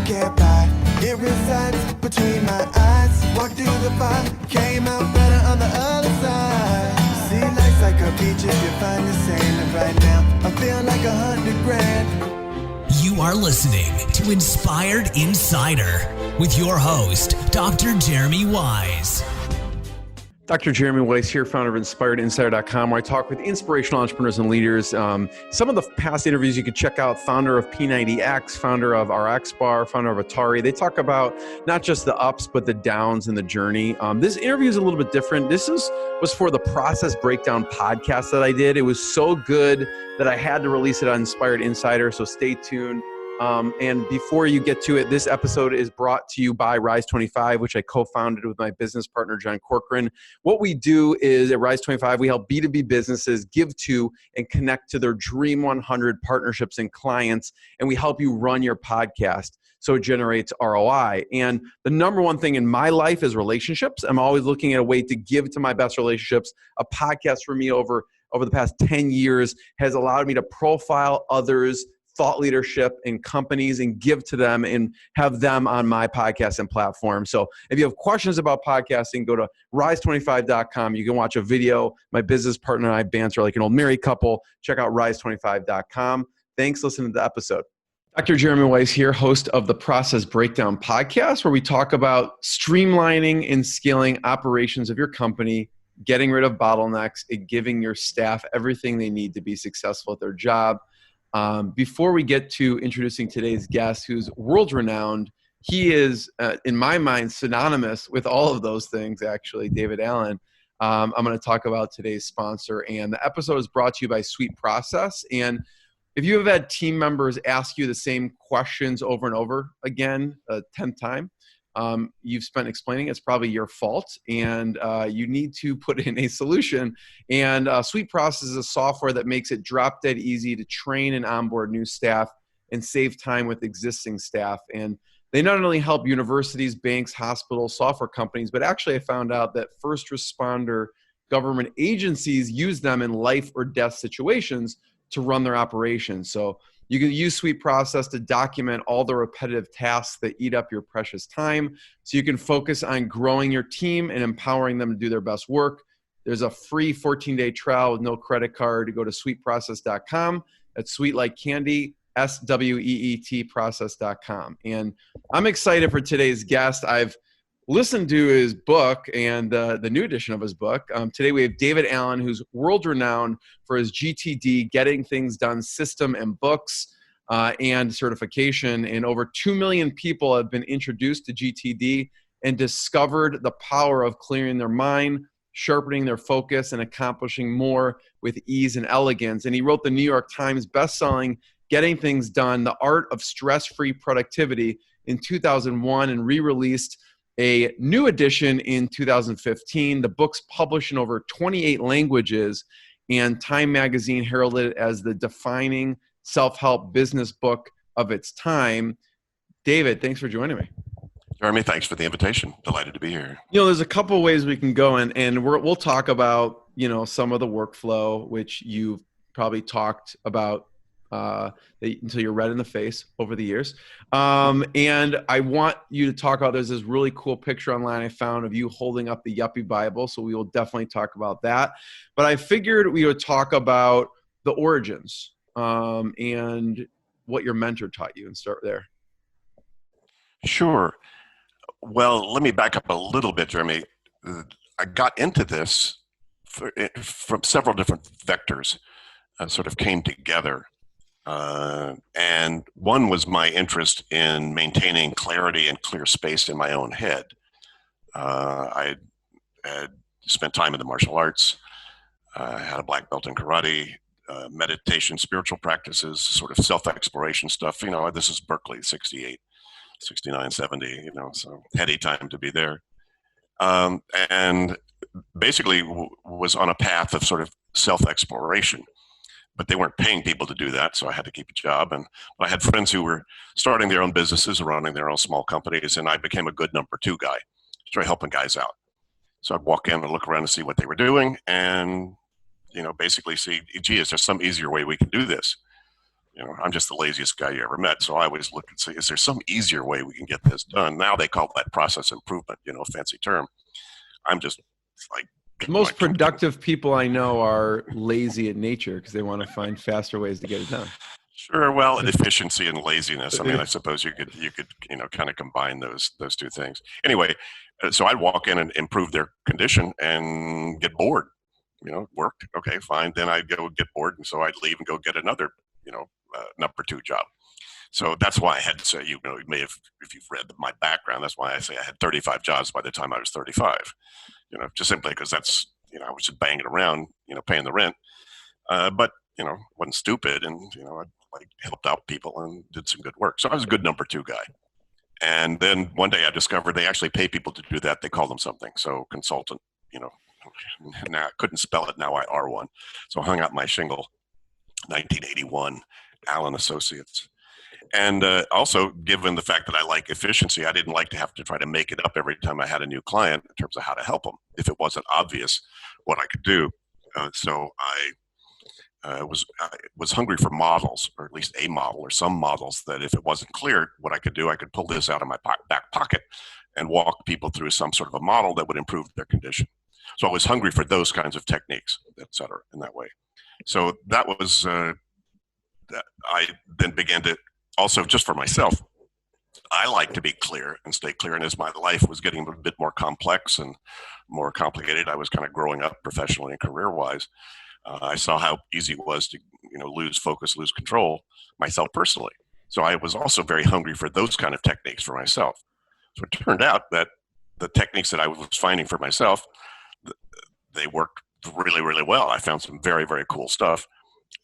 can't buy. It resides between my eyes. Walked through the fire, came out better on the other side. See, life's like a beach if you find the sand. And right now, I feel like 100 grand. You are listening to Inspired Insider with your host, Dr. Jeremy Wise. Dr. Jeremy Weiss here, founder of InspiredInsider.com, where I talk with inspirational entrepreneurs and leaders. Some of the past interviews you could check out, founder of P90X, founder of RX Bar, founder of Atari. They talk about not just the ups, but the downs and the journey. This interview is a little bit different. This was for the Process Breakdown podcast that I did. It was so good that I had to release it on Inspired Insider, so stay tuned. And before you get to it, this episode is brought to you by Rise 25, which I co-founded with my business partner, John Corcoran. What we do is at Rise 25, we help B2B businesses give to and connect to their Dream 100 partnerships and clients, and we help you run your podcast so it generates ROI. And the number one thing in my life is relationships. I'm always looking at a way to give to my best relationships. A podcast for me over the past 10 years has allowed me to profile others, thought leadership in companies, and give to them and have them on my podcast and platform. So if you have questions about podcasting, go to rise25.com. You can watch a video. My business partner and I banter like an old married couple. Check out rise25.com. Thanks for listening to the episode. Dr. Jeremy Weiss here, host of the Process Breakdown podcast, where we talk about streamlining and scaling operations of your company, getting rid of bottlenecks, and giving your staff everything they need to be successful at their job. Before we get to introducing today's guest, who's world-renowned, he is, in my mind, synonymous with all of those things, actually, David Allen. I'm going to talk about today's sponsor, and the episode is brought to you by Sweet Process. And if you have had team members ask you the same questions over and over again, 10th time, you've spent explaining, it's probably your fault, and you need to put in a solution. And Sweet Process is a software that makes it drop dead easy to train and onboard new staff and save time with existing staff. And they not only help universities, banks, hospitals, software companies, but actually I found out that first responder government agencies use them in life or death situations to run their operations. So you can use Sweet Process to document all the repetitive tasks that eat up your precious time, so you can focus on growing your team and empowering them to do their best work. There's a free 14-day trial with no credit card. To go to sweetprocess.com. That's sweet like candy, SWEET process.com. And I'm excited for today's guest. I've listened to his book and the new edition of his book. Today we have David Allen, who's world-renowned for his GTD, Getting Things Done system and books and certification. And over 2 million people have been introduced to GTD and discovered the power of clearing their mind, sharpening their focus, and accomplishing more with ease and elegance. And he wrote the New York Times bestselling Getting Things Done, The Art of Stress-Free Productivity in 2001 and re-released a new edition in 2015. The book's published in over 28 languages, and Time Magazine heralded it as the defining self-help business book of its time. David, thanks for joining me. Jeremy, thanks for the invitation. Delighted to be here. There's a couple of ways we can go, and we'll talk about, some of the workflow, which you've probably talked about until you're red in the face over the years. And I want you to talk about, there's this really cool picture online I found of you holding up the Yuppie Bible. So we will definitely talk about that. But I figured we would talk about the origins and what your mentor taught you, and start there. Sure. Well, let me back up a little bit, Jeremy. I got into this from several different vectors, sort of came together. And one was my interest in maintaining clarity and clear space in my own head. I had spent time in the martial arts, had a black belt in karate, meditation, spiritual practices, sort of self-exploration stuff. This is Berkeley, 68, 69, 70, so heady time to be there. And basically was on a path of sort of self-exploration. But they weren't paying people to do that, so I had to keep a job. And I had friends who were starting their own businesses, running their own small companies, and I became a good number two guy, started helping guys out. So I'd walk in and look around and see what they were doing, and basically see, gee, is there some easier way we can do this? I'm just the laziest guy you ever met. So I always look and say, is there some easier way we can get this done? Now they call that process improvement, a fancy term. I'm just like, The most productive people I know are lazy at nature because they want to find faster ways to get it done. Sure. Well, efficiency and laziness. I mean, I suppose you could, kind of combine those two things. Anyway, so I'd walk in and improve their condition and get bored. Worked. Okay, fine. Then I'd go get bored, and so I'd leave and go get another, number two job. So that's why I had to say, you may have, if you've read my background, that's why I say I had 35 jobs by the time I was 35. Just simply because that's, I was just banging around, paying the rent. But wasn't stupid, and I helped out people and did some good work. So I was a good number two guy. And then one day I discovered they actually pay people to do that. They call them something. So consultant, now I couldn't spell it. Now I are one. So I hung out my shingle, 1981, Allen Associates. And also, given the fact that I like efficiency, I didn't like to have to try to make it up every time I had a new client in terms of how to help them if it wasn't obvious what I could do. So I was hungry for models, or at least a model or some models that if it wasn't clear what I could do, I could pull this out of my back pocket and walk people through some sort of a model that would improve their condition. So I was hungry for those kinds of techniques, et cetera, in that way. So that was, that I then began to also, just for myself, I like to be clear and stay clear. And as my life was getting a bit more complex and more complicated, I was kind of growing up professionally and career-wise. I saw how easy it was to, lose focus, lose control myself personally. So I was also very hungry for those kind of techniques for myself. So it turned out that the techniques that I was finding for myself, they worked really, really well. I found some very, very cool stuff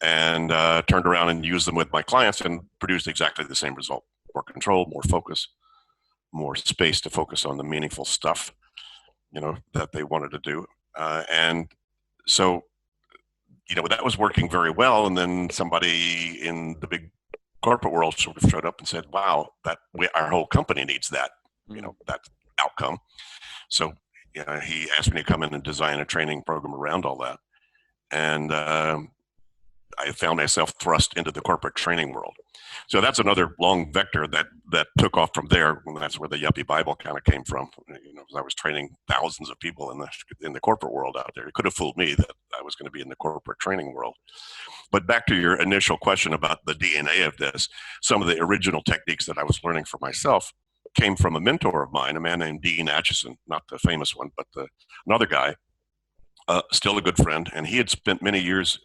and turned around and used them with my clients and produced exactly the same result. More control, more focus, more space to focus on the meaningful stuff, that they wanted to do. And so, that was working very well. And then somebody in the big corporate world sort of showed up and said, wow, our whole company needs that, that outcome. So he asked me to come in and design a training program around all that. And I found myself thrust into the corporate training world. So that's another long vector that took off from there. And that's where the Yuppie Bible kind of came from. I was training thousands of people in the corporate world out there. It could have fooled me that I was going to be in the corporate training world. But back to your initial question about the DNA of this, some of the original techniques that I was learning for myself came from a mentor of mine, a man named Dean Acheson, not the famous one, but another guy, still a good friend. And he had spent many years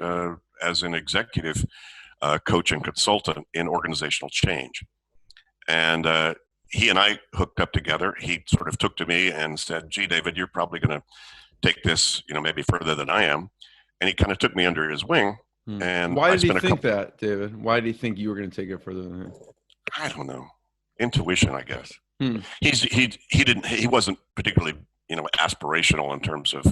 as an executive coach and consultant in organizational change. And he and I hooked up together. He sort of took to me and said, gee, David, you're probably going to take this, maybe further than I am. And he kind of took me under his wing. And why did he think that, David? Why did he think you were going to take it further than him? I don't know. Intuition, I guess. He wasn't particularly, aspirational in terms of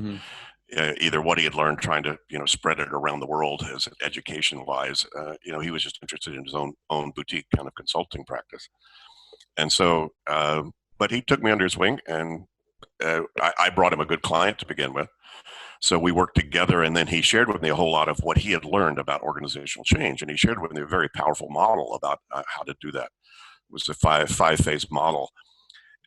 either what he had learned trying to, spread it around the world as education wise. He was just interested in his own boutique kind of consulting practice. And so, but he took me under his wing, and I brought him a good client to begin with. So we worked together, and then he shared with me a whole lot of what he had learned about organizational change. And he shared with me a very powerful model about how to do that. It was a five-phase model.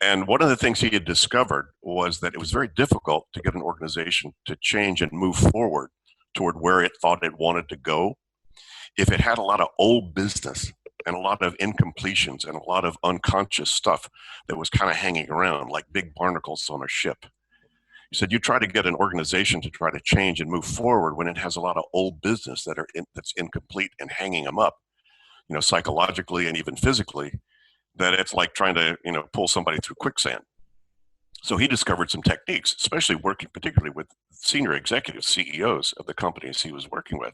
And one of the things he had discovered was that it was very difficult to get an organization to change and move forward toward where it thought it wanted to go if it had a lot of old business and a lot of incompletions and a lot of unconscious stuff that was kind of hanging around like big barnacles on a ship. He said, you try to get an organization to try to change and move forward when it has a lot of old business that's incomplete and hanging them up, psychologically and even physically, that it's like trying to, pull somebody through quicksand. So he discovered some techniques, especially working particularly with senior executives, CEOs of the companies he was working with.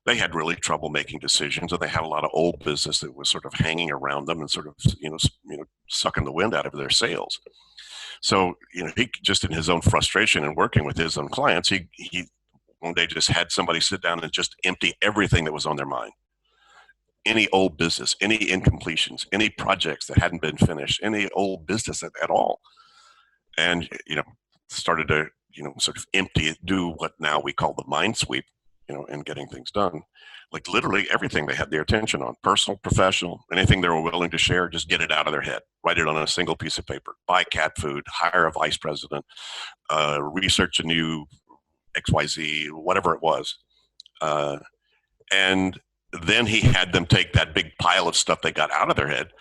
They had really trouble making decisions, and they had a lot of old business that was sort of hanging around them and sort of, sucking the wind out of their sails. So, he just in his own frustration and working with his own clients, he one day just had somebody sit down and just empty everything that was on their mind. Any old business, any incompletions, any projects that hadn't been finished, any old business at all. And, started to, sort of empty it, do what now we call the mind sweep. in getting things done. Like literally everything they had their attention on, personal, professional, anything they were willing to share, just get it out of their head, write it on a single piece of paper, buy cat food, hire a vice president, research a new XYZ, whatever it was. And then he had them take that big pile of stuff they got out of their head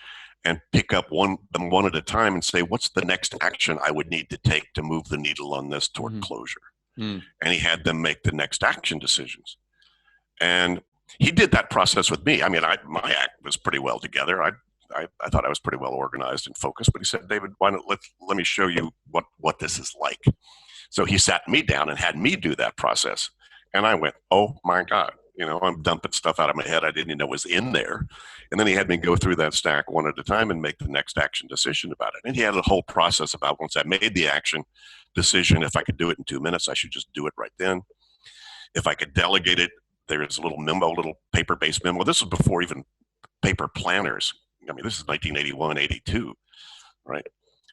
and pick up one at a time and say, what's the next action I would need to take to move the needle on this toward closure? And he had them make the next action decisions. And he did that process with me. I mean, my act was pretty well together. I thought I was pretty well organized and focused, but he said, David, why don't let me show you what this is like. So he sat me down and had me do that process. And I went, oh my God, I'm dumping stuff out of my head I didn't even know was in there. And then he had me go through that stack one at a time and make the next action decision about it. And he had a whole process about once I made the action decision, if I could do it in 2 minutes, I should just do it right then. If I could delegate it, there is a little paper-based memo. This was before even paper planners. I mean, this is 1981, 82, right?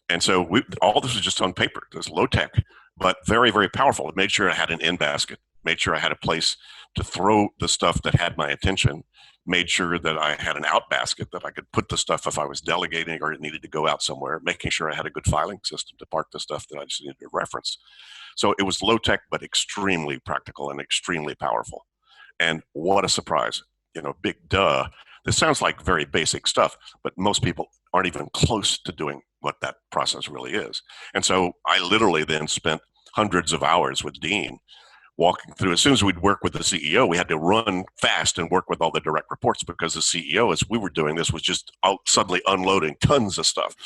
And so all this was just on paper. It was low tech, but very, very powerful. It made sure I had an in basket, made sure I had a place to throw the stuff that had my attention, made sure that I had an out basket that I could put the stuff if I was delegating or it needed to go out somewhere, making sure I had a good filing system to park the stuff that I just needed to reference. So it was low tech, but extremely practical and extremely powerful. And what a surprise, big duh. This sounds like very basic stuff, but most people aren't even close to doing what that process really is. And so I literally then spent hundreds of hours with Dean walking through. As soon as we'd work with the CEO, we had to run fast and work with all the direct reports because the CEO, as we were doing this, was just suddenly unloading tons of stuff.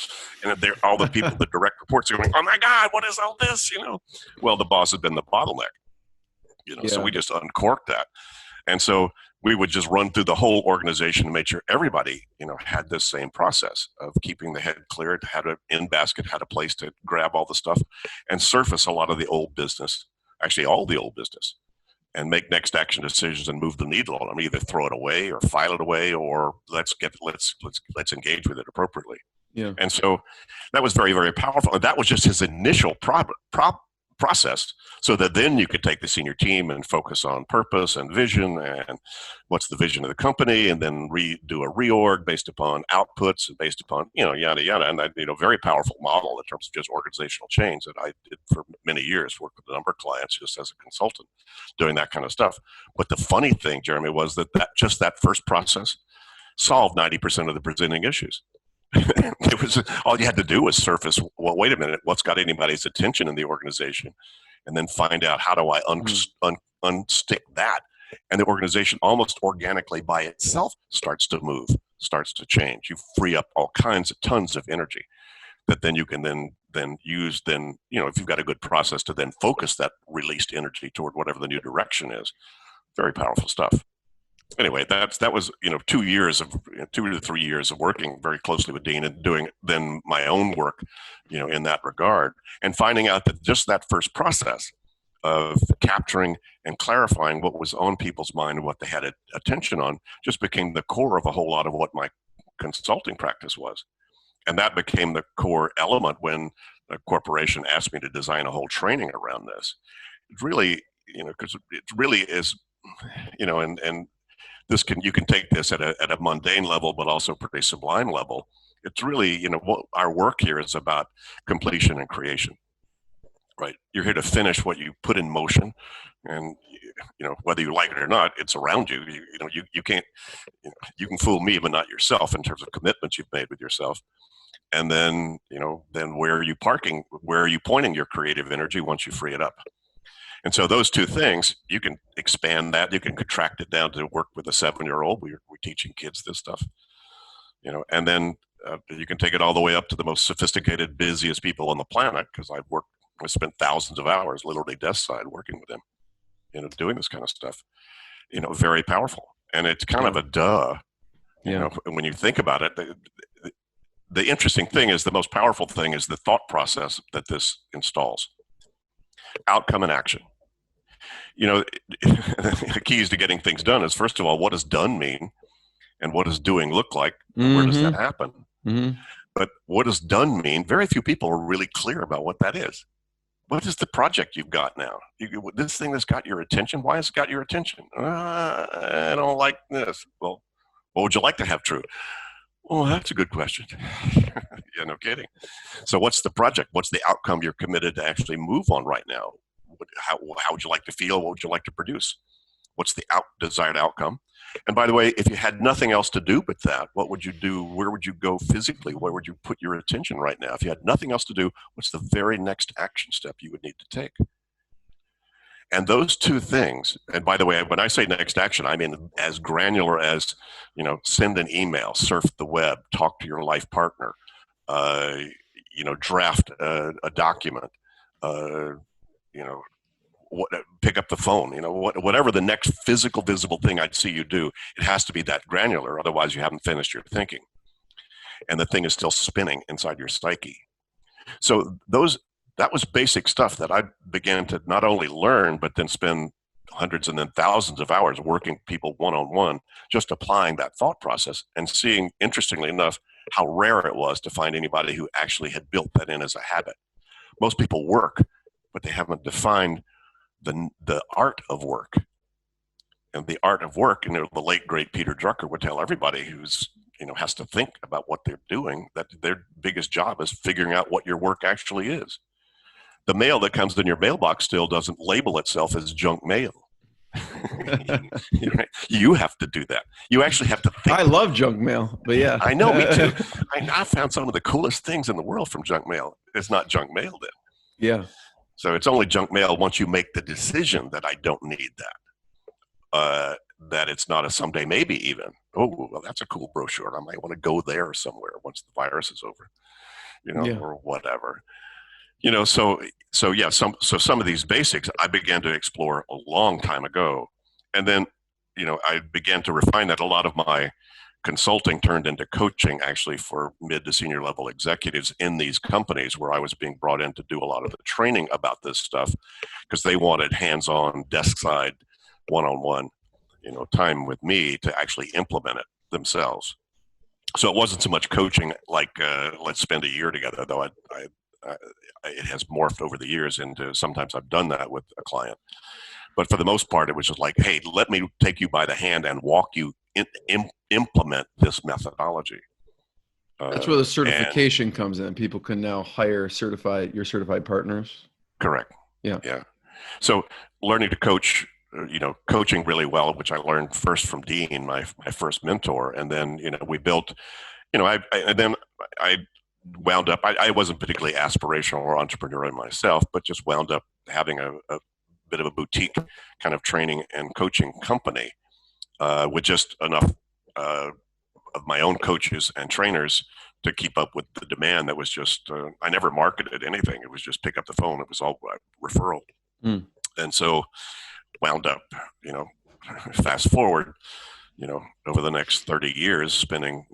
And all the people, the direct reports are going, oh my God, what is all this? Well, the boss had been the bottleneck, so we just uncorked that. And so we would just run through the whole organization and make sure everybody, had this same process of keeping the head cleared, had an in basket, had a place to grab all the stuff and surface a lot of the old business, actually all the old business, and make next action decisions and move the needle on them. Either throw it away or file it away, or let's engage with it appropriately. Yeah. And so that was very, very powerful. And that was just his initial process, so that then you could take the senior team and focus on purpose and vision and what's the vision of the company, and then do a reorg based upon outputs and based upon, yada, yada. And very powerful model in terms of just organizational change that I did for many years, worked with a number of clients just as a consultant doing that kind of stuff. But the funny thing, Jeremy, was that that first process solved 90% of the presenting issues. It was all you had to do was surface, well, wait a minute, what's got anybody's attention in the organization, and then find out how do I unstick that, and the organization almost organically by itself starts to move, starts to change. You free up all kinds of tons of energy that then you can then use, if you've got a good process to then focus that released energy toward whatever the new direction is. Very powerful stuff. Anyway, that was 2 to 3 years of working very closely with Dean and doing then my own work, in that regard, and finding out that just that first process of capturing and clarifying what was on people's mind and what they had attention on just became the core of a whole lot of what my consulting practice was. And that became the core element when a corporation asked me to design a whole training around this. It really, because it really is, and you can take this at a mundane level, but also pretty sublime level. It's really, what our work here is about completion and creation, right? You're here to finish what you put in motion, and whether you like it or not, it's around you. You can't, you can fool me, but not yourself in terms of commitments you've made with yourself. And then, then where are you parking? Where are you pointing your creative energy once you free it up? And so those two things, you can expand that. You can contract it down to work with a 7-year-old. We're teaching kids this stuff, and then you can take it all the way up to the most sophisticated, busiest people on the planet, because I spent thousands of hours literally desk side working with them, doing this kind of stuff, very powerful. And it's kind of a duh, when you think about it. The interesting thing is, the most powerful thing is the thought process that this installs. Outcome and action. The keys to getting things done is, first of all, what does done mean, and what does doing look like? Where does that happen? But what does done mean? Very few people are really clear about what that is. what is the project you've got now? This thing that's got your attention, why has it got your attention? I don't like this. Well, what would you like to have true? Oh, that's a good question. Yeah, no kidding. So what's the project? What's the outcome you're committed to actually move on right now? How would you like to feel? What would you like to produce? What's the desired outcome? And by the way, if you had nothing else to do but that, what would you do? Where would you go physically? Where would you put your attention right now? If you had nothing else to do, what's the very next action step you would need to take? And those two things, and by the way, when I say next action, I mean as granular as, send an email, surf the web, talk to your life partner, draft a document, pick up the phone, whatever the next physical, visible thing I'd see you do, it has to be that granular. Otherwise, you haven't finished your thinking. And the thing is still spinning inside your psyche. So that was basic stuff that I began to not only learn, but then spend hundreds and then thousands of hours working people one-on-one, just applying that thought process and seeing, interestingly enough, how rare it was to find anybody who actually had built that in as a habit. Most people work, but they haven't defined the art of work. And the art of work, the late, great Peter Drucker would tell everybody who's has to think about what they're doing, that their biggest job is figuring out what your work actually is. The mail that comes in your mailbox still doesn't label itself as junk mail. You have to do that. You actually have to think. I love junk mail, but yeah. I know, me too. I found some of the coolest things in the world from junk mail. It's not junk mail then. Yeah. So it's only junk mail once you make the decision that I don't need that. That it's not a someday maybe even. Oh, well, that's a cool brochure. I might want to go there somewhere once the virus is over, or whatever. So some of these basics I began to explore a long time ago. And then, I began to refine that. A lot of my consulting turned into coaching actually for mid to senior level executives in these companies where I was being brought in to do a lot of the training about this stuff because they wanted hands-on, desk side, one-on-one, time with me to actually implement it themselves. So it wasn't so much coaching like let's spend a year together, though it has morphed over the years into sometimes I've done that with a client. But for the most part, it was just like, hey, let me take you by the hand and walk you implement this methodology. That's where the certification comes in. People can now hire your certified partners. Correct. Yeah. Yeah. So learning to coach, coaching really well, which I learned first from Dean, my first mentor. And then, we built, I wound up, I wasn't particularly aspirational or entrepreneurial myself, but just wound up having a bit of a boutique kind of training and coaching company with just enough of my own coaches and trainers to keep up with the demand that was just, I never marketed anything. It was just pick up the phone. It was all referral. And so wound up, fast forward, over the next 30 years, spending,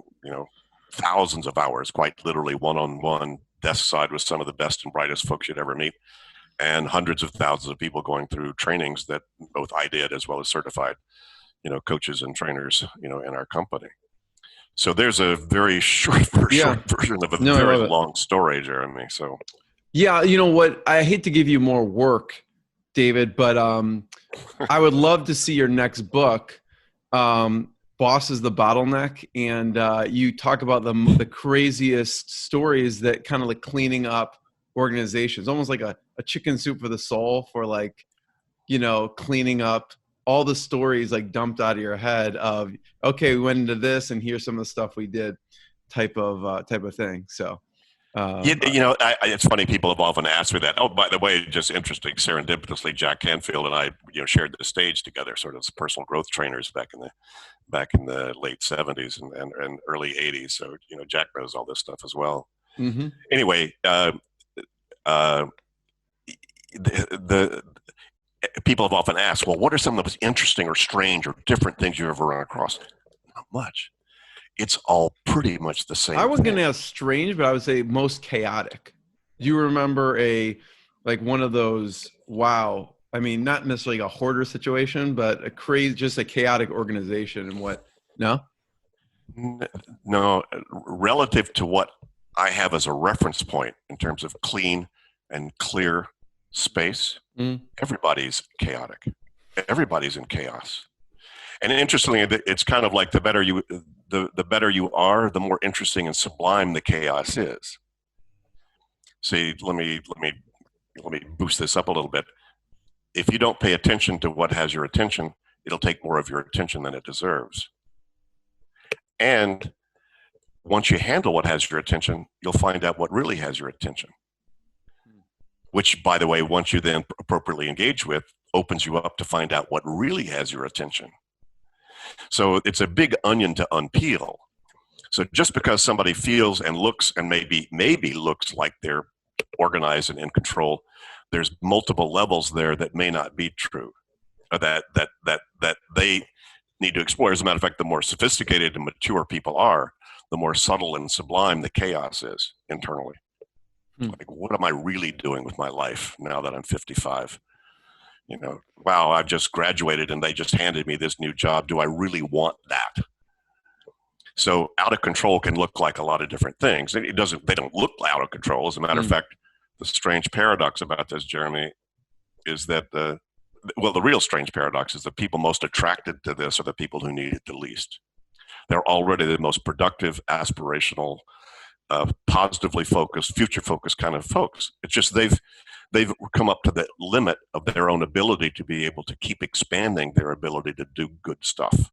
thousands of hours, quite literally one-on-one, desk side with some of the best and brightest folks you'd ever meet, and hundreds of thousands of people going through trainings that both I did as well as certified, coaches and trainers, in our company. So there's a very short version of a very long story, Jeremy. So, yeah, you know what? I hate to give you more work, David, but I would love to see your next book. Boss is the bottleneck, and you talk about the craziest stories that kind of like cleaning up organizations, almost like a chicken soup for the soul for like, cleaning up all the stories like dumped out of your head of, okay, we went into this and here's some of the stuff we did type of thing. So, it's funny. People have often asked me that. Oh, by the way, just interesting. Serendipitously, Jack Canfield and I, shared the stage together, sort of as personal growth trainers back in the late '70s and early '80s. So, Jack knows all this stuff as well. Mm-hmm. Anyway, the people have often asked, well, what are some of the most interesting or strange or different things you've ever run across? Not much. It's all pretty much the same. I wasn't going to ask strange, but I would say most chaotic. Do you remember one of those, wow, I mean, not necessarily a hoarder situation, but just a chaotic organization and what, no? No, relative to what I have as a reference point in terms of clean and clear space, Mm. everybody's chaotic. Everybody's in chaos. And interestingly, it's kind of like the better you are, the more interesting and sublime the chaos is. See, let me boost this up a little bit. If you don't pay attention to what has your attention, it'll take more of your attention than it deserves. And once you handle what has your attention, you'll find out what really has your attention. Which, by the way, once you then appropriately engage with, opens you up to find out what really has your attention. So it's a big onion to unpeel. So just because somebody feels and looks and maybe looks like they're organized and in control, there's multiple levels there that may not be true, or that they need to explore. As a matter of fact, the more sophisticated and mature people are, the more subtle and sublime the chaos is internally. Like, what am I really doing with my life now that I'm 55? Wow, I've just graduated and they just handed me this new job. Do I really want that? So out of control can look like a lot of different things. They don't look out of control. As a matter of fact, the strange paradox about this, Jeremy, is that the real strange paradox is the people most attracted to this are the people who need it the least. They're already the most productive, aspirational, positively focused, future-focused kind of folks. It's just they've come up to the limit of their own ability to be able to keep expanding their ability to do good stuff.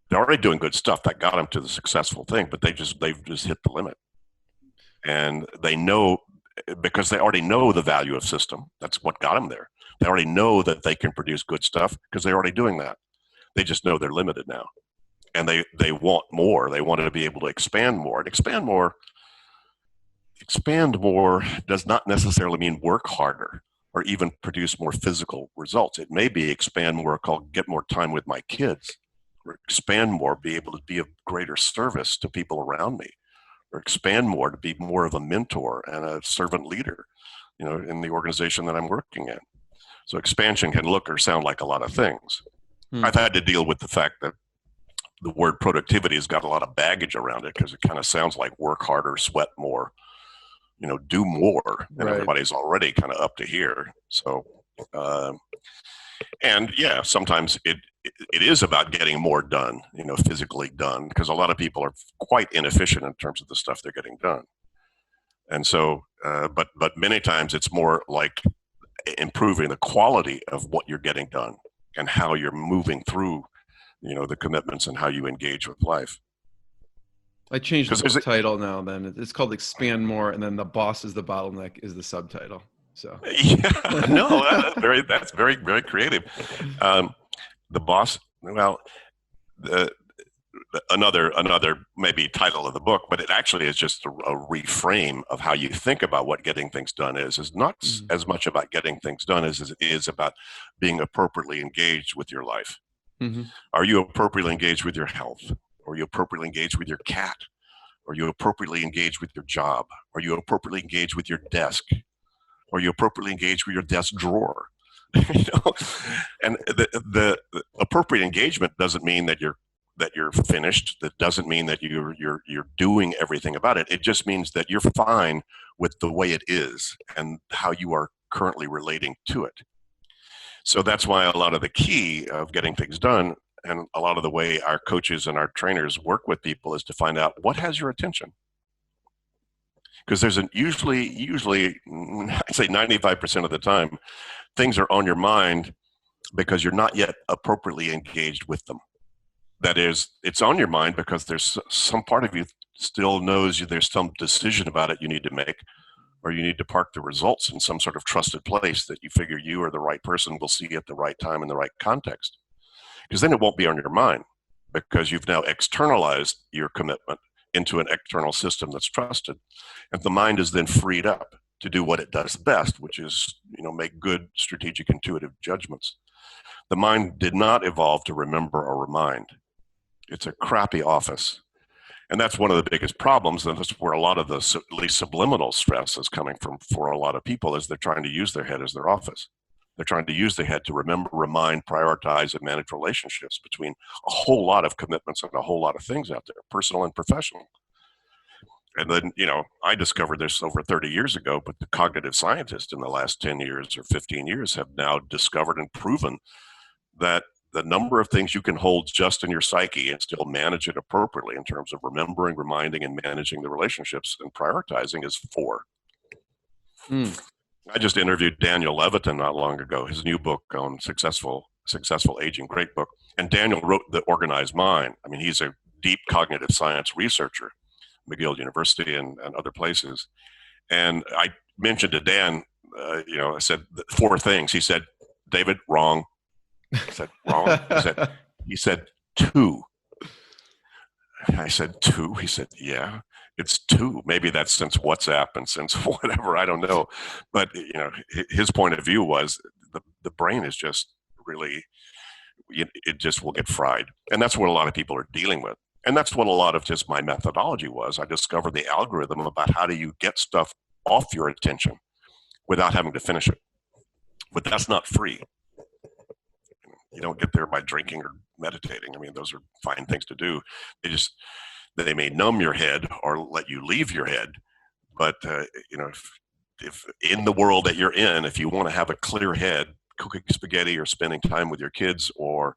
They're already doing good stuff that got them to the successful thing, but they've just hit the limit. And they know, because they already know the value of system. That's what got them there. They already know that they can produce good stuff because they're already doing that. They just know they're limited now. And they want more. They want to be able to expand more. And expand more does not necessarily mean work harder or even produce more physical results. It may be expand more, called get more time with my kids, or expand more, be able to be of greater service to people around me, or expand more to be more of a mentor and a servant leader, in the organization that I'm working in. So expansion can look or sound like a lot of things. I've had to deal with the fact that the word productivity has got a lot of baggage around it because it kind of sounds like work harder, sweat more, do more, and Right. Everybody's already kind of up to here. So, and yeah, sometimes it is about getting more done, physically done, because a lot of people are quite inefficient in terms of the stuff they're getting done. And so, but many times it's more like improving the quality of what you're getting done and how you're moving through, the commitments and how you engage with life. I changed the book title now. Then it's called Expand More, and then the boss is the bottleneck is the subtitle. So yeah, no, that's very, very creative. The boss, well, another maybe title of the book, but it actually is just a reframe of how you think about what getting things done is not as much about getting things done as it is about being appropriately engaged with your life. Mm-hmm. Are you appropriately engaged with your health? Are you appropriately engaged with your cat? Are you appropriately engaged with your job? Are you appropriately engaged with your desk? Are you appropriately engaged with your desk drawer? And the appropriate engagement doesn't mean that you're finished. That doesn't mean that you're doing everything about it. It just means that you're fine with the way it is and how you are currently relating to it. So that's why a lot of the key of getting things done and a lot of the way our coaches and our trainers work with people is to find out what has your attention. Because there's usually I'd say 95% of the time, things are on your mind because you're not yet appropriately engaged with them. That is, it's on your mind because there's some part of you still knows there's some decision about it you need to make, or you need to park the results in some sort of trusted place that you figure you or the right person will see at the right time in the right context. Because then it won't be on your mind because you've now externalized your commitment into an external system that's trusted. And the mind is then freed up to do what it does best, which is, make good strategic intuitive judgments. The mind did not evolve to remember or remind. It's a crappy office. And that's one of the biggest problems, and that's where a lot of the at least subliminal stress is coming from for a lot of people, is they're trying to use their head as their office. They're trying to use the head to remember, remind, prioritize, and manage relationships between a whole lot of commitments and a whole lot of things out there, personal and professional. And then, I discovered this over 30 years ago, but the cognitive scientists in the last 10 years or 15 years have now discovered and proven that the number of things you can hold just in your psyche and still manage it appropriately in terms of remembering, reminding, and managing the relationships and prioritizing is 4. I just interviewed Daniel Levitin not long ago, his new book on successful aging, great book. And Daniel wrote The Organized Mind. I mean, he's a deep cognitive science researcher, McGill University and other places. And I mentioned to Dan, I said 4 things. He said, David, wrong. I said, wrong? He said 2. I said 2. He said, yeah, it's 2. Maybe that's since WhatsApp and since whatever, I don't know. But, his point of view was the brain is just really, it just will get fried. And that's what a lot of people are dealing with. And that's what a lot of just my methodology was. I discovered the algorithm about how do you get stuff off your attention without having to finish it. But that's not free. You don't get there by drinking or meditating. I mean, those are fine things to do. They may numb your head or let you leave your head. But, if in the world that you're in, if you want to have a clear head, cooking spaghetti or spending time with your kids or,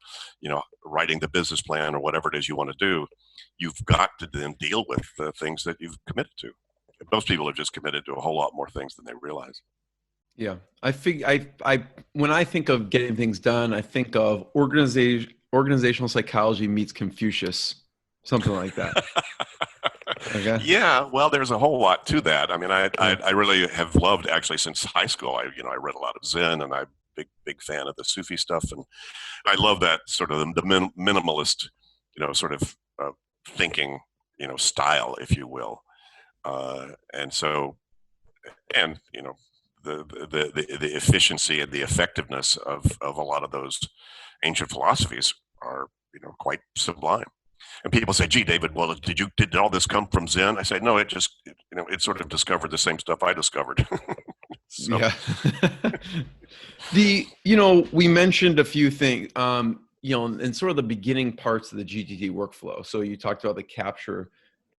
writing the business plan or whatever it is you want to do, you've got to then deal with the things that you've committed to. Most people have just committed to a whole lot more things than they realize. Yeah. When I think of getting things done, I think of organizational psychology meets Confucius, something like that. Okay. Yeah, well, there's a whole lot to that. I mean, I really have loved actually since high school. I read a lot of Zen, and I'm big fan of the Sufi stuff, and I love that sort of the minimalist, sort of thinking, style, if you will, and so, and the efficiency and the effectiveness of a lot of those ancient philosophies are quite sublime. And people say, gee, David, well, did all this come from Zen? I say, no, it sort of discovered the same stuff I discovered. So. Yeah. We mentioned a few things, in sort of the beginning parts of the GTD workflow. So you talked about the capture,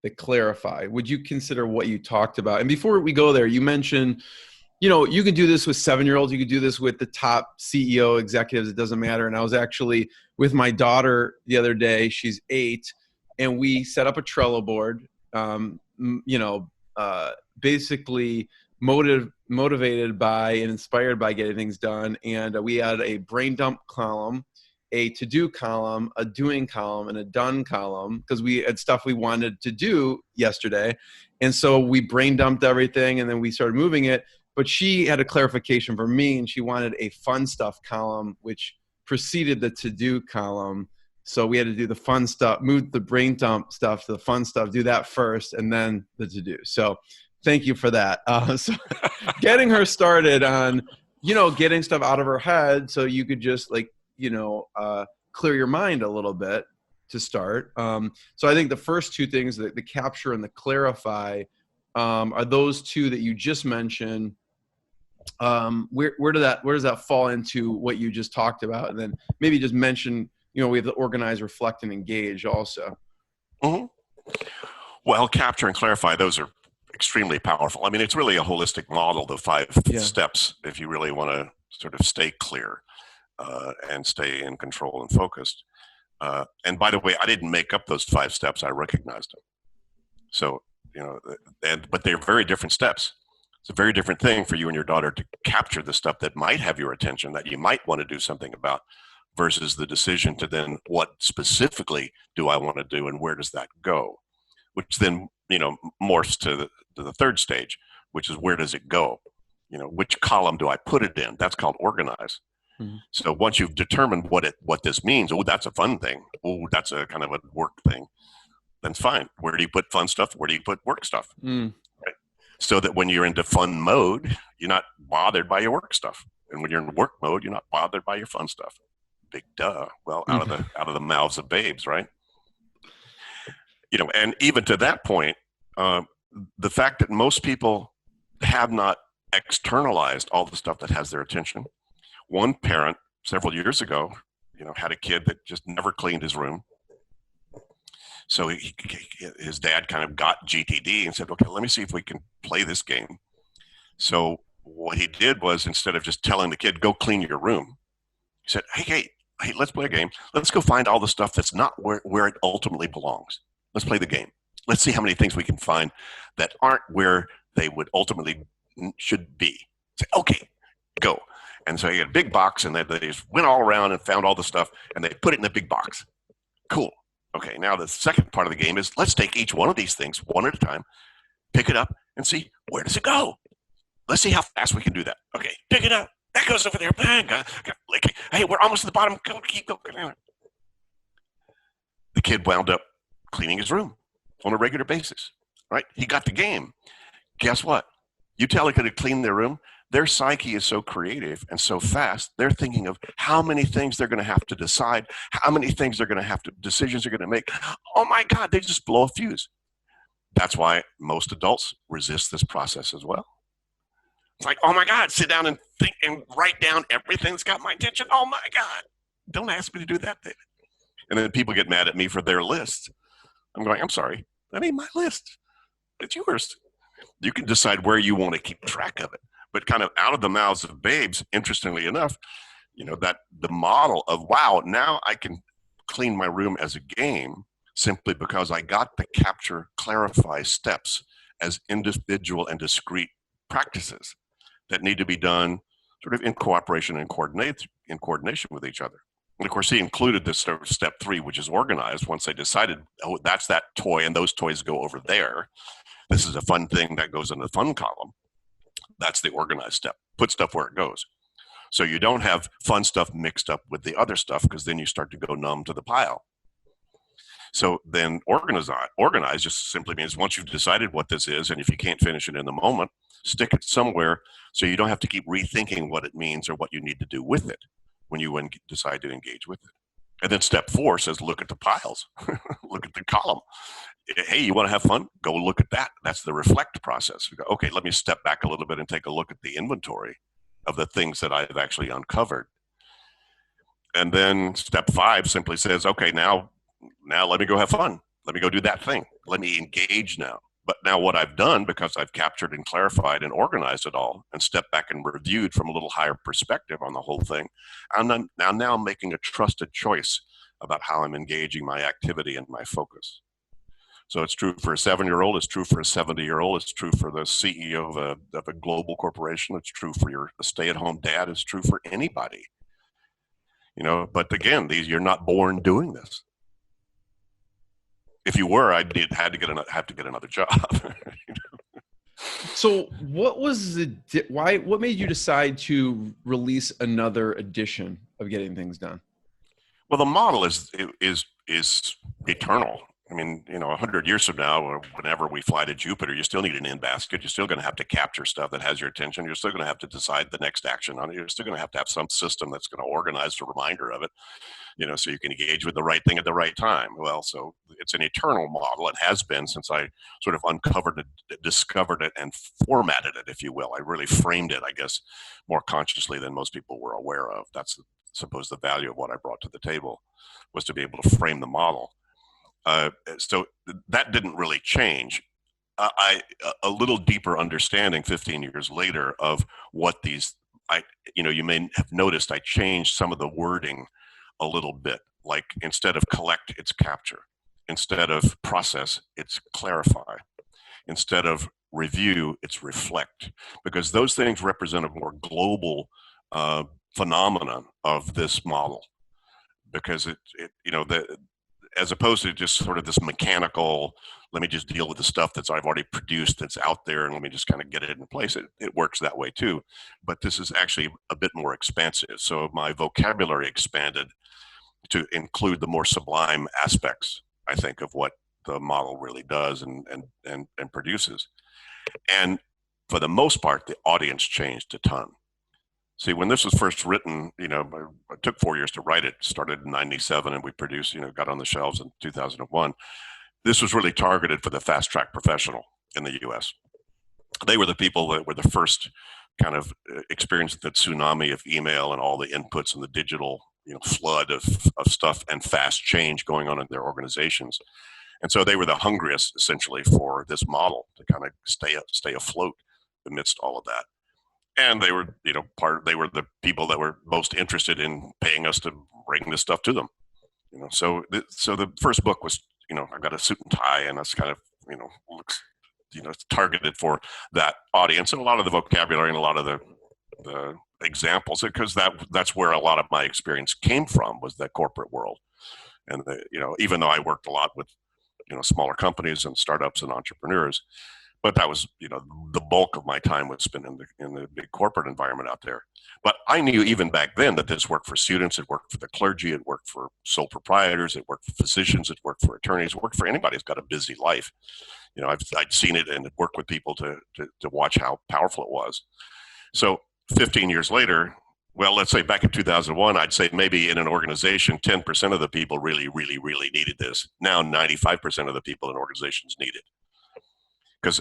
the clarify. Would you consider what you talked about? And before we go there, you mentioned, you could do this with 7-year-olds. You could do this with the top CEO executives. It doesn't matter. And I was actually with my daughter the other day. She's 8, and we set up a Trello board. Basically motivated by and inspired by getting things done. And we had a brain dump column, a to-do column, a doing column, and a done column, because we had stuff we wanted to do yesterday. And so we brain dumped everything, and then we started moving it. But she had a clarification for me, and she wanted a fun stuff column, which preceded the to-do column. So we had to do the fun stuff, move the brain dump stuff to the fun stuff, do that first, and then the to-do. So thank you for that. So getting her started on, getting stuff out of her head so you could just clear your mind a little bit to start. So I think the first 2 things, the capture and the clarify, are those 2 that you just mentioned. Where does that fall into what you just talked about? And then maybe just mention, we have the organize, reflect, and engage also. Mm-hmm. Well, capture and clarify, those are extremely powerful. I mean, it's really a holistic model, the 5 steps, if you really want to sort of stay clear and stay in control and focused. And by the way, I didn't make up those 5 steps. I recognized them. So, but they're very different steps. It's a very different thing for you and your daughter to capture the stuff that might have your attention, that you might want to do something about, versus the decision to then, what specifically do I want to do and where does that go? Which then, morphs to the 3rd stage, which is where does it go? Which column do I put it in? That's called organize. Mm-hmm. So once you've determined what this means, that's a fun thing. That's a kind of a work thing. Then fine. Where do you put fun stuff? Where do you put work stuff? Right? So that when you're into fun mode, you're not bothered by your work stuff. And when you're in work mode, you're not bothered by your fun stuff. Big duh. Well, out of the mouths of babes, right? And even to that point, the fact that most people have not externalized all the stuff that has their attention. One parent several years ago, had a kid that just never cleaned his room. So his dad kind of got GTD and said, okay, let me see if we can play this game. So what he did was, instead of just telling the kid, go clean your room, he said, hey, let's play a game. Let's go find all the stuff that's not where it ultimately belongs. Let's play the game. Let's see how many things we can find that aren't where they would ultimately should be. Say, okay, go. And so he had a big box, and they just went all around and found all the stuff, and they put it in the big box. Cool. Okay, now the second part of the game is, let's take each one of these things one at a time, pick it up, and see, where does it go? Let's see how fast we can do that. Okay, pick it up. That goes over there. Bang. Hey, we're almost at the bottom. Keep going. The kid wound up cleaning his room on a regular basis, right? He got the game. Guess what? You tell a kid to clean their room, their psyche is so creative and so fast, they're thinking of how many things they're going to have to decide, how many things they're going to have to, decisions they're going to make. Oh my God, they just blow a fuse. That's why most adults resist this process as well. It's like, oh my God, sit down and think and write down everything that's got my attention. Oh my God, don't ask me to do that, David. And then people get mad at me for their list. I'm going, I'm sorry, that ain't my list. It's yours. You can decide where you want to keep track of it. But kind of out of the mouths of babes, interestingly enough, that the model of, wow, now I can clean my room as a game simply because I got to capture, clarify steps as individual and discrete practices that need to be done sort of in cooperation and coordination with each other. And of course, he included this sort of step 3, which is organized. Once they decided, oh, that's that toy and those toys go over there. This is a fun thing that goes in the fun column. That's the organized step. Put stuff where it goes. So you don't have fun stuff mixed up with the other stuff, because then you start to go numb to the pile. So then organize just simply means, once you've decided what this is, and if you can't finish it in the moment, stick it somewhere so you don't have to keep rethinking what it means or what you need to do with it when you decide to engage with it. And then step 4 says, look at the piles, look at the column. Hey, you want to have fun? Go look at that. That's the reflect process. We go, okay, let me step back a little bit and take a look at the inventory of the things that I've actually uncovered. And then step 5 simply says, okay, now let me go have fun. Let me go do that thing. Let me engage now. But now what I've done, because I've captured and clarified and organized it all and stepped back and reviewed from a little higher perspective on the whole thing, I'm now making a trusted choice about how I'm engaging my activity and my focus. So it's true for a 7-year-old, it's true for a 70-year-old, it's true for the CEO of a global corporation, it's true for your stay-at-home dad, it's true for anybody. But again, you're not born doing this. If you were, have to get another job. So what was what made you decide to release another edition of Getting Things Done? Well, the model is eternal. I mean, 100 years from now, or whenever we fly to Jupiter, you still need an in-basket. You're still going to have to capture stuff that has your attention. You're still going to have to decide the next action on it. You're still going to have some system that's going to organize a reminder of it, so you can engage with the right thing at the right time. Well, so it's an eternal model. It has been since I sort of uncovered it, discovered it, and formatted it, if you will. I really framed it, I guess, more consciously than most people were aware of. That's, I suppose, the value of what I brought to the table, was to be able to frame the model. So that didn't really change. A little deeper understanding 15 years later of what you may have noticed I changed some of the wording a little bit. Like, instead of collect, it's capture. Instead of process, it's clarify. Instead of review, it's reflect. Because those things represent a more global phenomenon of this model. Because as opposed to just sort of this mechanical, let me just deal with the stuff I've already produced that's out there and let me just kind of get it in place. It works that way too. But this is actually a bit more expansive. So my vocabulary expanded to include the more sublime aspects, I think, of what the model really does and produces. And for the most part, the audience changed a ton. See, when this was first written, it took 4 years to write it. Started in 97 and we produced, got on the shelves in 2001. This was really targeted for the fast track professional in the US. They were the people that were the first kind of experienced the tsunami of email and all the inputs and the digital, flood of stuff and fast change going on in their organizations. And so they were the hungriest, essentially, for this model to kind of stay afloat amidst all of that. And they were, they were the people that were most interested in paying us to bring this stuff to them. So the first book was, I've got a suit and tie, and that's kind of, looks, it's targeted for that audience, and a lot of the vocabulary and a lot of the examples, because that's where a lot of my experience came from, was that corporate world. And even though I worked a lot with smaller companies and startups and entrepreneurs, but that was the bulk of my time was spent in the big corporate environment out there. But I knew even back then that this worked for students, it worked for the clergy, it worked for sole proprietors, it worked for physicians, it worked for attorneys, it worked for anybody who's got a busy life. I'd seen it and worked with people to watch how powerful it was. So 15 years later, well, let's say back in 2001, I'd say maybe in an organization, 10% of the people really, really, really needed this. Now 95% of the people in organizations need it. Because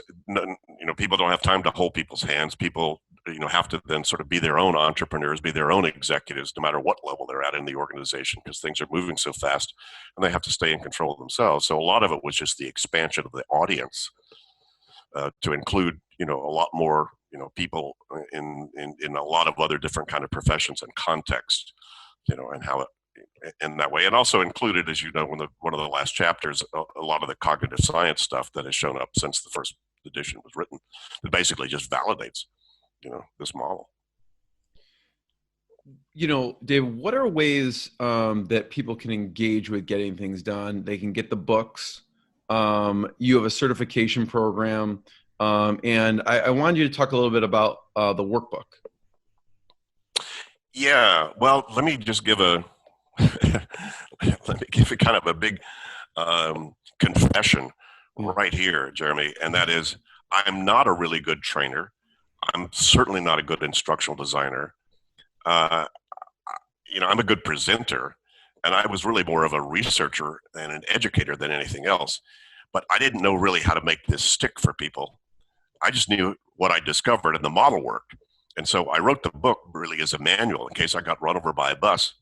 people don't have time to hold people's hands. People have to then sort of be their own entrepreneurs, be their own executives, no matter what level they're at in the organization, because things are moving so fast and they have to stay in control of themselves. So a lot of it was just the expansion of the audience to include a lot more people in a lot of other different kind of professions and contexts, and how it in that way. And also included, as one of the last chapters, a lot of the cognitive science stuff that has shown up since the first edition was written. It basically just validates, this model. Dave, what are ways that people can engage with getting things done? They can get the books. You have a certification program. And I wanted you to talk a little bit about the workbook. Yeah, well, let me just give a kind of a big confession right here, Jeremy, and that is I'm not a really good trainer. I'm certainly not a good instructional designer. I'm a good presenter, and I was really more of a researcher and an educator than anything else. But I didn't know really how to make this stick for people. I just knew what I discovered, and the model worked. And so I wrote the book really as a manual in case I got run over by a bus.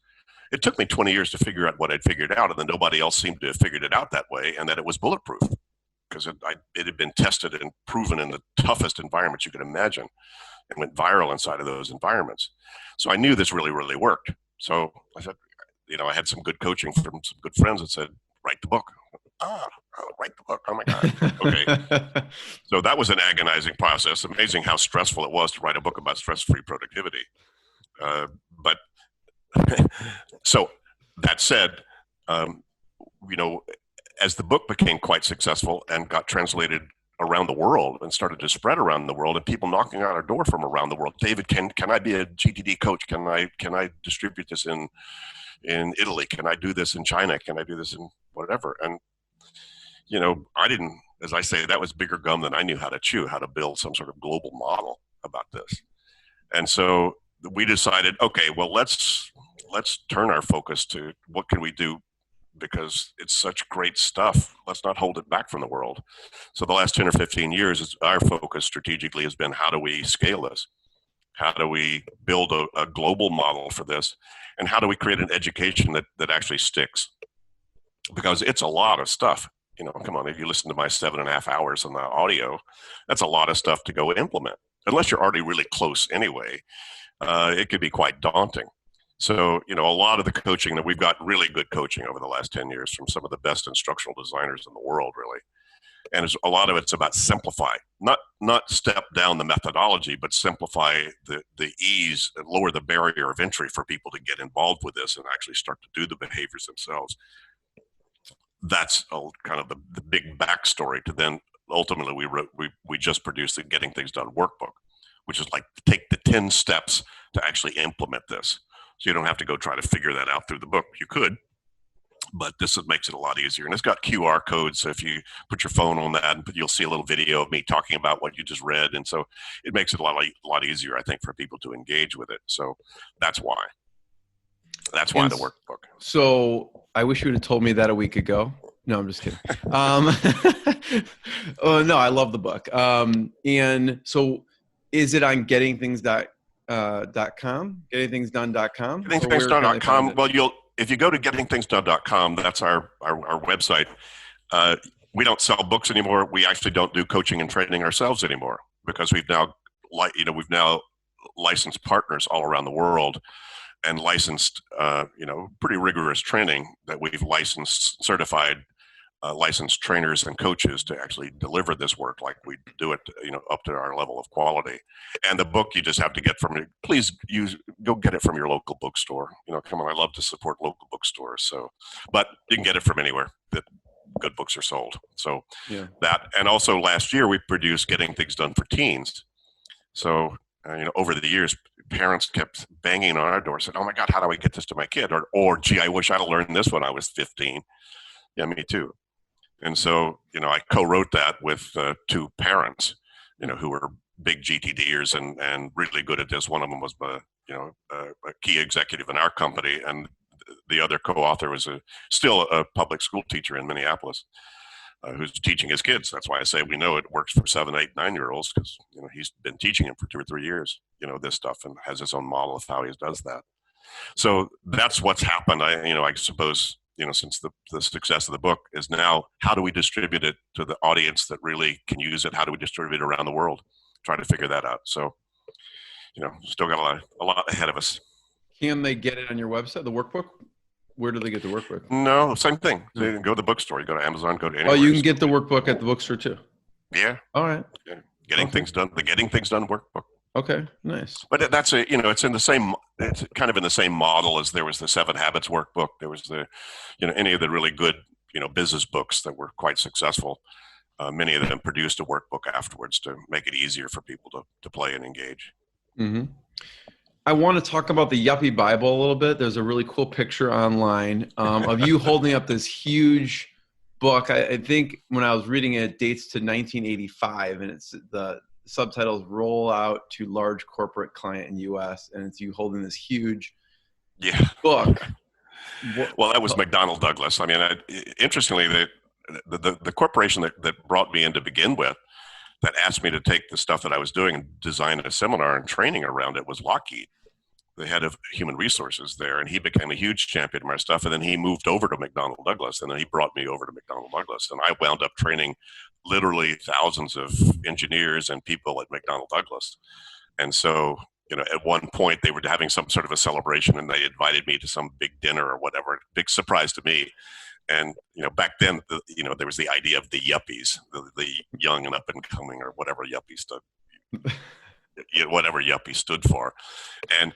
It took me 20 years to figure out what I'd figured out, and then nobody else seemed to have figured it out that way, and that it was bulletproof, because it had been tested and proven in the toughest environments you could imagine, and went viral inside of those environments. So I knew this really, really worked. So I said, I had some good coaching from some good friends that said, write the book. Write the book. Oh my God. Okay. So that was an agonizing process. Amazing how stressful it was to write a book about stress-free productivity. But so that said, as the book became quite successful and got translated around the world and started to spread around the world, and people knocking on our door from around the world, David, can I be a GTD coach? Can I distribute this in Italy? Can I do this in China? Can I do this in whatever? And I didn't, as I say, that was bigger gum than I knew how to chew, how to build some sort of global model about this. And so we decided, okay, well, let's turn our focus to what can we do, because it's such great stuff. Let's not hold it back from the world. So the last 10 or 15 years, our focus strategically has been, how do we scale this? How do we build a global model for this? And how do we create an education that actually sticks? Because it's a lot of stuff. Come on, if you listen to my 7.5 hours on the audio, that's a lot of stuff to go implement. Unless you're already really close anyway, it could be quite daunting. So, a lot of the coaching that we've got, really good coaching over the last 10 years from some of the best instructional designers in the world, really. And a lot of it's about simplify, not step down the methodology, but simplify the ease and lower the barrier of entry for people to get involved with this and actually start to do the behaviors themselves. That's kind of the big backstory to then ultimately we just produced the Getting Things Done workbook, which is like take the 10 steps to actually implement this. So you don't have to go try to figure that out through the book. You could, but this makes it a lot easier. And it's got QR codes. So if you put your phone on that, you'll see a little video of me talking about what you just read. And so it makes it a lot easier, I think, for people to engage with it. So that's why. That's why the workbook. So I wish you would have told me that a week ago. No, I'm just kidding. Oh no, I love the book. And so is it on gettingthings.com? Gettingthingsdone.com? Gettingthingsdone.com. Well, if you go to gettingthingsdone.com, that's our website. Uh, we don't sell books anymore. We actually don't do coaching and training ourselves anymore because we've now licensed partners all around the world and licensed pretty rigorous training that we've licensed, certified, licensed trainers and coaches to actually deliver this work like we do it, up to our level of quality. And the book you just have to get from, please go get it from your local bookstore. Come on, I love to support local bookstores. So, but you can get it from anywhere that good books are sold. So that, and also last year we produced Getting Things Done for Teens. So, over the years, parents kept banging on our door, said, "Oh my God, how do I get this to my kid?" Or gee, I wish I'd have learned this when I was 15. Yeah, me too. And so, I co-wrote that with two parents, who were big GTDers and really good at this. One of them was, a key executive in our company, and the other co-author was still a public school teacher in Minneapolis, who's teaching his kids. That's why I say we know it works for 7, 8, 9-year-olds because he's been teaching them for 2 or 3 years. This stuff, and has his own model of how he does that. So that's what's happened. I suppose. Since the success of the book is now, how do we distribute it to the audience that really can use it? How do we distribute it around the world? Try to figure that out. So, still got a lot ahead of us. Can they get it on your website, the workbook? Where do they get the workbook? No, same thing. So you can go to the bookstore. You go to Amazon, go to anywhere. Oh, you can get the workbook at the bookstore too? Yeah. All right. Yeah. Getting Things Done, the Getting Things Done workbook. Okay, nice. But that's it's kind of in the same model as there was the 7 Habits workbook. There was any of the really good, business books that were quite successful. Many of them produced a workbook afterwards to make it easier for people to play and engage. Mm-hmm. I want to talk about the Yuppie Bible a little bit. There's a really cool picture online of you holding up this huge book. I think when I was reading it, it dates to 1985, and it's the subtitles "Roll Out to Large Corporate Client in U.S." and it's you holding this huge book. Well, that was McDonnell Douglas. I mean, interestingly, the corporation that brought me in to begin with, that asked me to take the stuff that I was doing and design a seminar and training around it, was Lockheed, the head of human resources there, and he became a huge champion of my stuff. And then he moved over to McDonnell Douglas, and then he brought me over to McDonnell Douglas, and I wound up training literally thousands of engineers and people at McDonnell Douglas. And so, at one point they were having some sort of a celebration, and they invited me to some big dinner or whatever, big surprise to me. And, back then, there was the idea of the yuppies, the young and up and coming, or whatever yuppie stood for. And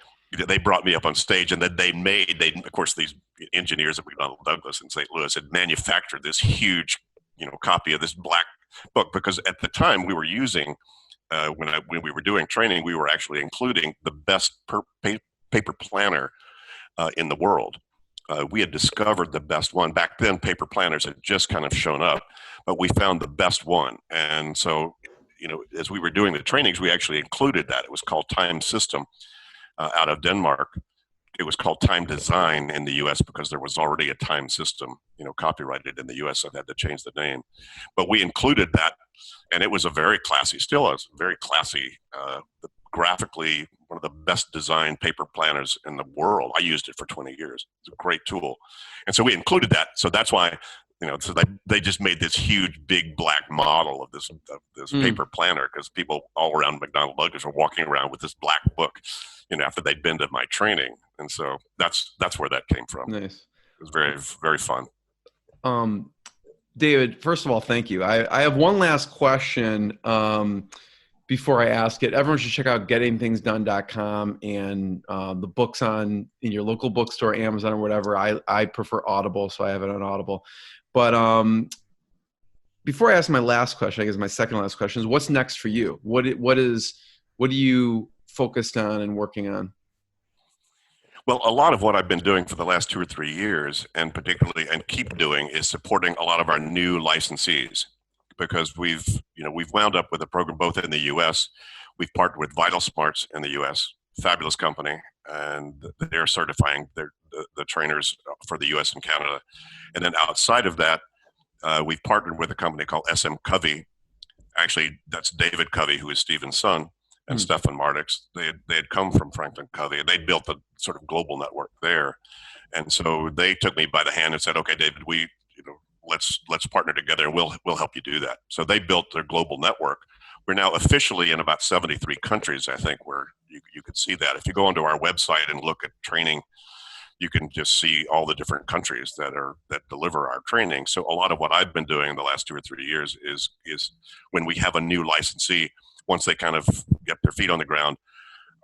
they brought me up on stage, and then of course, these engineers at McDonnell Douglas in St. Louis had manufactured this huge, copy of this black book, because at the time we were using, when we were doing training, we were actually including the best paper planner in the world. We had discovered the best one. Back then, paper planners had just kind of shown up, but we found the best one. And so, as we were doing the trainings, we actually included that. It was called Time System out of Denmark. It was called Time Design in the U.S. because there was already a Time System, copyrighted in the U.S., so they had to change the name. But we included that, and it was still a very classy, graphically one of the best designed paper planners in the world. I used it for 20 years. It's a great tool. And so we included that. So that's why, so they just made this huge, big black model of this paper planner, because people all around McDonnell Douglas were walking around with this black book, after they'd been to my training. And so that's where that came from. Nice. It was very, very fun. David, first of all, thank you. I have one last question before I ask it. Everyone should check out gettingthingsdone.com and the books in your local bookstore, Amazon, or whatever. I prefer Audible, so I have it on Audible. But before I ask my last question, I guess my second last question is, what's next for you? What are you focused on and working on? Well, a lot of what I've been doing for the last 2 or 3 years, and keep doing, is supporting a lot of our new licensees, because we've wound up with a program both in the U.S. We've partnered with Vital Smarts in the U.S., fabulous company, and they're certifying the trainers for the U.S. and Canada. And then outside of that, we've partnered with a company called SM Covey. Actually, that's David Covey, who is Stephen's son, and Stefan Mardix. They had come from Franklin Covey, and they'd built a sort of global network there. And so they took me by the hand and said, "Okay, David, let's partner together, and we'll help you do that. So they built their global network. We're now officially in about 73 countries, I think, where you could see that. If you go onto our website and look at training, you can just see all the different countries that deliver our training. So a lot of what I've been doing in the last 2 or 3 years is when we have a new licensee, once they kind of get their feet on the ground,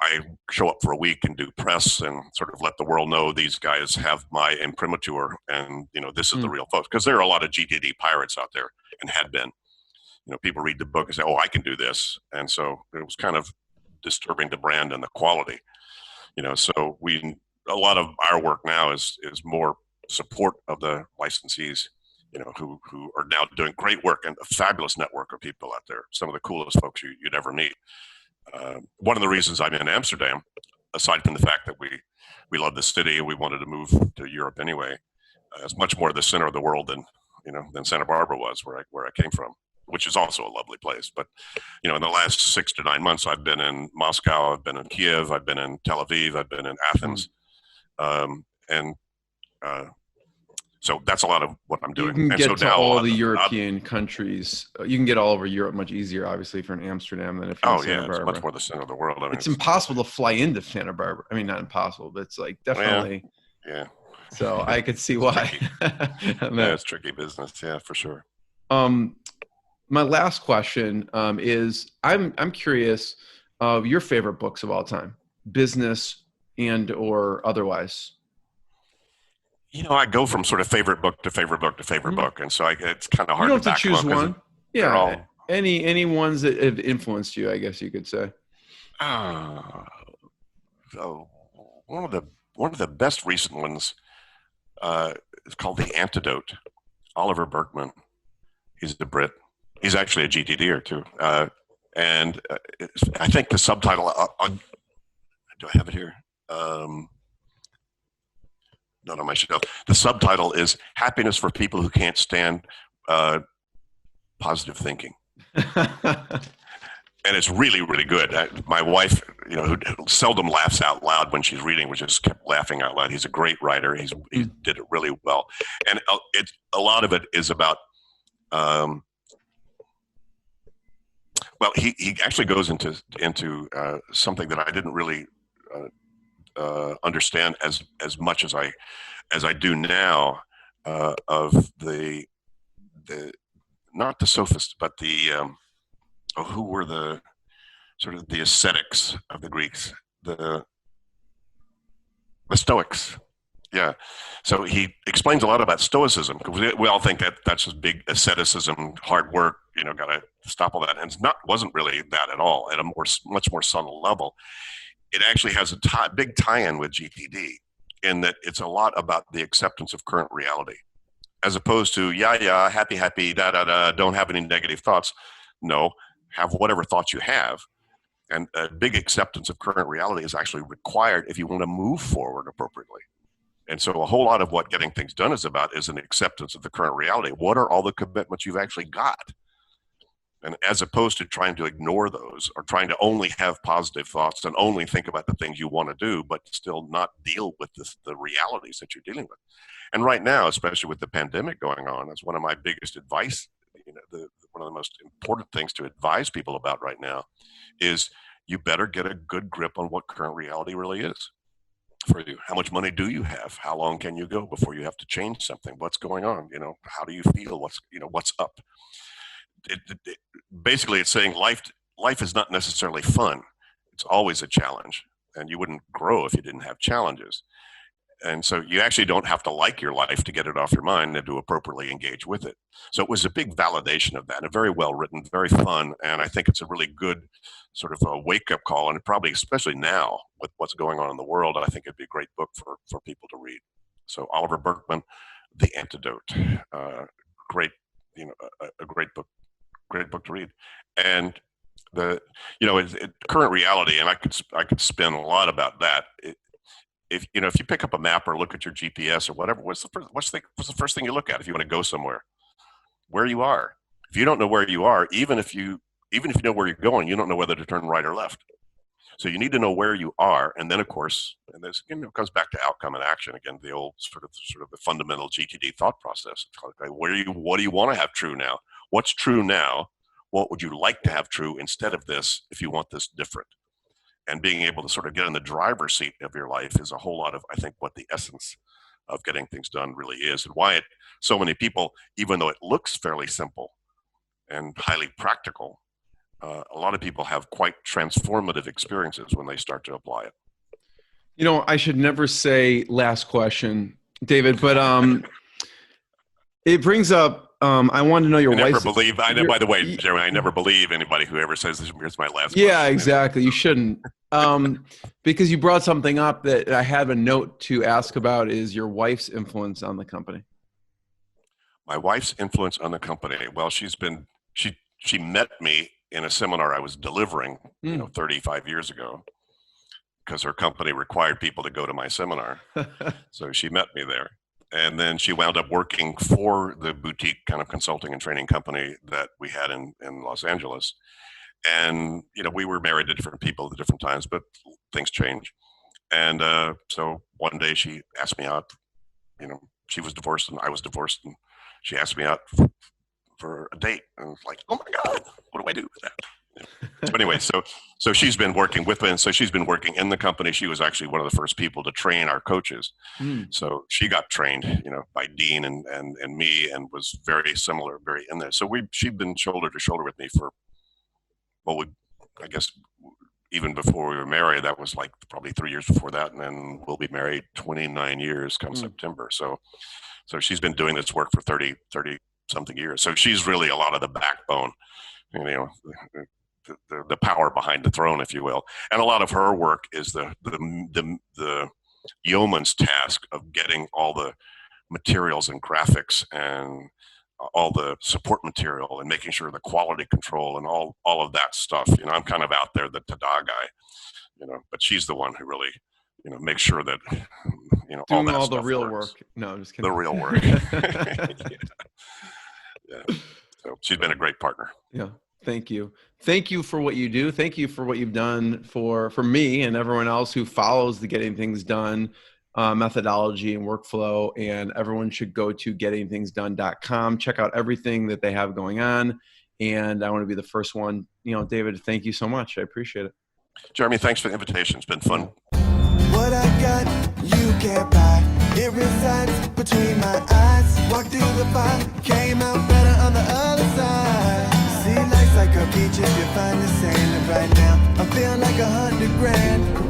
I show up for a week and do press and sort of let the world know these guys have my imprimatur, and this is the real folks. Because there are a lot of GTD pirates out there, and had been. People read the book and say, "Oh, I can do this," and so it was kind of disturbing the brand and the quality. So a lot of our work now is more support of the licensees, who are now doing great work, and a fabulous network of people out there. Some of the coolest folks you'd ever meet. One of the reasons I'm in Amsterdam, aside from the fact that we love the city and we wanted to move to Europe anyway, it's much more the center of the world than Santa Barbara was, where I came from, which is also a lovely place. But in the last 6 to 9 months, I've been in Moscow, I've been in Kiev, I've been in Tel Aviv, I've been in Athens, so that's a lot of what I'm doing. You can get to now all the European countries. You can get all over Europe much easier, obviously, if you're in Amsterdam than if you're in Santa Barbara. It's much more the center of the world. I mean, it's impossible to fly into Santa Barbara. I mean, not impossible, but it's like definitely. Yeah. So I could see why. It's tricky business. Yeah, for sure. My last question is I'm curious of your favorite books of all time, business and or otherwise. I go from sort of favorite book to favorite book to favorite book, and so it's kind of hard you don't to have to choose one. Yeah, all, any ones that have influenced you, I guess you could say. So one of the best recent ones is called The Antidote. Oliver Burkeman. He's a Brit. He's actually a GTDer too, and I think the subtitle. Do I have it here? Not on my shelf. The subtitle is "Happiness for People Who Can't Stand Positive Thinking," and it's really, really good. My wife, who seldom laughs out loud when she's reading, which just kept laughing out loud. He's a great writer. He did it really well, and a lot of it is about. Well, he actually goes into something that I didn't really understand as much as I do now, of the not the sophists, but the who were the sort of the ascetics of the Greeks, the Stoics. Yeah. So he explains a lot about Stoicism, because we all think that that's just big asceticism, hard work, got to stop all that. And wasn't really that at all, at a much more subtle level. It actually has a big tie-in with GTD, in that it's a lot about the acceptance of current reality, as opposed to, happy, don't have any negative thoughts. No, have whatever thoughts you have. And a big acceptance of current reality is actually required if you want to move forward appropriately. And so a whole lot of what getting things done is about is an acceptance of the current reality. What are all the commitments you've actually got? And as opposed to trying to ignore those, or trying to only have positive thoughts and only think about the things you want to do, but still not deal with the realities that you're dealing with. And right now, especially with the pandemic going on, that's one of my biggest advice. One of the most important things to advise people about right now is you better get a good grip on what current reality really is for you. How much money do you have? How long can you go before you have to change something? What's going on? How do you feel? What's up? Basically, it's saying life is not necessarily fun. It's always a challenge, and you wouldn't grow if you didn't have challenges. And so you actually don't have to like your life to get it off your mind and to appropriately engage with it. So it was a big validation of that, and very well written, very fun. And I think it's a really good sort of a wake-up call, and probably especially now with what's going on in the world, I think it'd be a great book for people to read. So Oliver Burkeman, The Antidote, great, a great book to read. And current reality, and I could spin a lot about that. If you pick up a map or look at your GPS or whatever, what's the first thing you look at if you want to go somewhere? Where you are. If you don't know where you are, even if you know where you're going, you don't know whether to turn right or left. So you need to know where you are, and then of course, and this comes back to outcome and action again, the old sort of the fundamental GTD thought process. Like, what do you want to have true now? What's true now? What would you like to have true instead of this if you want this different? And being able to sort of get in the driver's seat of your life is a whole lot of, I think, what the essence of getting things done really is, and why so many people, even though it looks fairly simple and highly practical, a lot of people have quite transformative experiences when they start to apply it. I should never say last question, David, but it brings up, I wanted to know your wife's... By the way, Jeremy, I never believe anybody who ever says, here's my last question. Yeah, exactly. You shouldn't. Because you brought something up that I have a note to ask about, is your wife's influence on the company. My wife's influence on the company. Well, she met me in a seminar I was delivering, 35 years ago, because her company required people to go to my seminar. So she met me there. And then she wound up working for the boutique kind of consulting and training company that we had in Los Angeles. And, we were married to different people at different times, but things change. And so one day she asked me out, she was divorced and I was divorced, and she asked me out for a date. And I was like, oh my God, what do I do with that? So anyway, so she's been working with me, and so she's been working in the company. She was actually one of the first people to train our coaches. So she got trained, by Dean and me, and was very similar, very in there. So she'd been shoulder to shoulder with me for, I guess even before we were married. That was like probably 3 years before that, and then we'll be married 29 years come September. So she's been doing this work for 30 something years. So she's really a lot of the backbone, the power behind the throne, if you will. And a lot of her work is the yeoman's task of getting all the materials and graphics and all the support material and making sure the quality control and all of that stuff. I'm kind of out there, the ta-da guy, but she's the one who really, makes sure that, doing all the real work. No, I'm just kidding. The real work. Yeah. So she's been a great partner. Yeah. Thank you. Thank you for what you do. Thank you for what you've done for me and everyone else who follows the Getting Things Done methodology and workflow. And everyone should go to gettingthingsdone.com, check out everything that they have going on. And I want to be the first one. David, thank you so much. I appreciate it. Jeremy, thanks for the invitation. It's been fun. What I got, you can't buy. It resides between my eyes. Walked through the fire, came out better on the other side. See, life's like a beach if you find the sand. And right now, I feel like 100 grand.